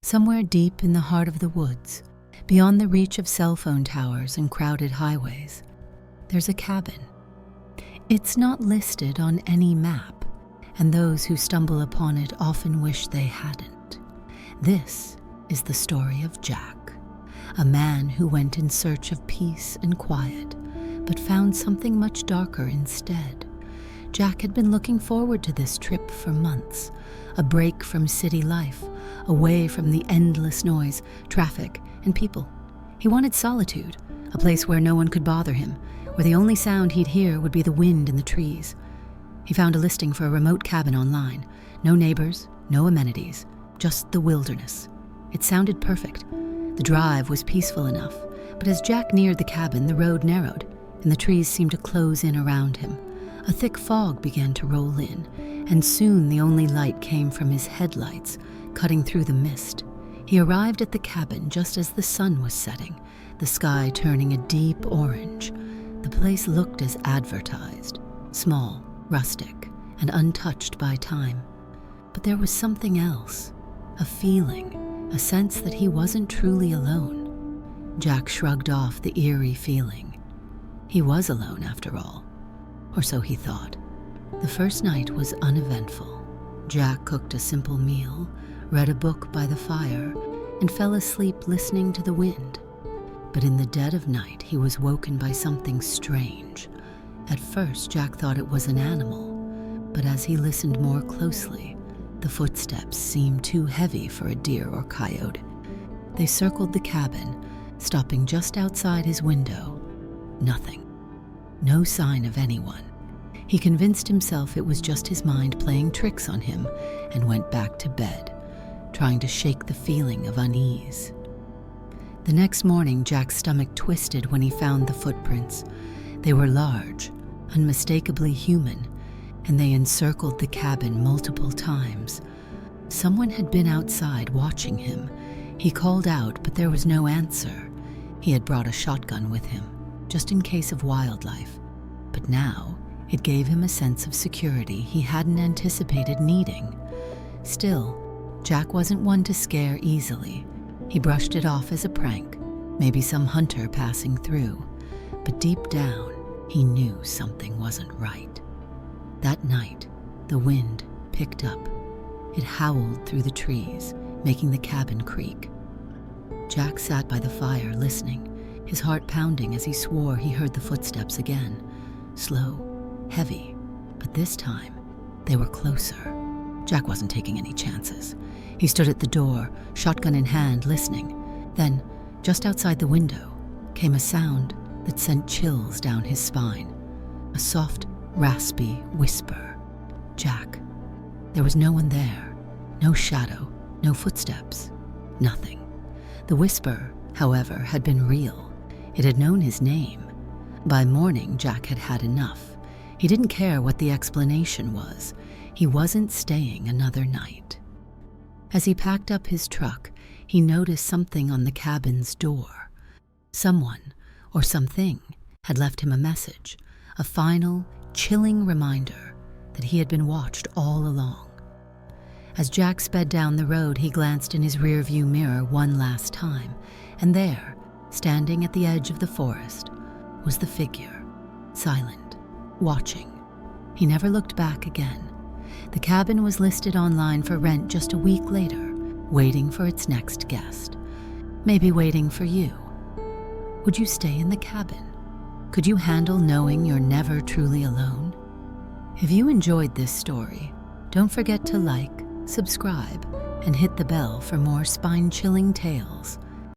Somewhere deep in the heart of the woods, beyond the reach of cell phone towers and crowded highways, there's a cabin. It's not listed on any map, and those who stumble upon it often wish they hadn't. This is the story of Jack, a man who went in search of peace and quiet, but found something much darker instead. Jack had been looking forward to this trip for months, a break from city life, away from the endless noise, traffic, and people. He wanted solitude, a place where no one could bother him, where the only sound he'd hear would be the wind in the trees. He found a listing for a remote cabin online. No neighbors, no amenities, just the wilderness. It sounded perfect. The drive was peaceful enough, but as Jack neared the cabin, the road narrowed, and the trees seemed to close in around him. A thick fog began to roll in, and soon the only light came from his headlights, cutting through the mist. He arrived at the cabin just as the sun was setting, the sky turning a deep orange. The place looked as advertised, small, rustic, and untouched by time. But there was something else, a feeling, a sense that he wasn't truly alone. Jack shrugged off the eerie feeling. He was alone after all, or so he thought. The first night was uneventful. Jack cooked a simple meal, read a book by the fire, and fell asleep listening to the wind. But in the dead of night, he was woken by something strange. At first, Jack thought it was an animal, but as he listened more closely, the footsteps seemed too heavy for a deer or coyote. They circled the cabin, stopping just outside his window. Nothing. No sign of anyone. He convinced himself it was just his mind playing tricks on him and went back to bed, trying to shake the feeling of unease. The next morning, Jack's stomach twisted when he found the footprints. They were large, unmistakably human, and they encircled the cabin multiple times. Someone had been outside watching him. He called out, but there was no answer. He had brought a shotgun with him, just in case of wildlife. But now, it gave him a sense of security he hadn't anticipated needing. Still, Jack wasn't one to scare easily. He brushed it off as a prank, maybe some hunter passing through. But deep down, he knew something wasn't right. That night, the wind picked up. It howled through the trees, making the cabin creak. Jack sat by the fire listening, his heart pounding as he swore he heard the footsteps again. Slow, heavy, but this time, they were closer. Jack wasn't taking any chances. He stood at the door, shotgun in hand, listening. Then, just outside the window, came a sound that sent chills down his spine. A soft, raspy whisper. Jack. There was no one there. No shadow, no footsteps, nothing. The whisper, however, had been real. It had known his name. By morning, Jack had had enough. He didn't care what the explanation was. He wasn't staying another night. As he packed up his truck, he noticed something on the cabin's door. Someone, or something, had left him a message, a final, chilling reminder that he had been watched all along. As Jack sped down the road, he glanced in his rearview mirror one last time, and there, standing at the edge of the forest, was the figure, silent, watching. He never looked back again. The cabin was listed online for rent just a week later, waiting for its next guest. Maybe waiting for you. Would you stay in the cabin? Could you handle knowing you're never truly alone? If you enjoyed this story, don't forget to like, subscribe, and hit the bell for more spine-chilling tales.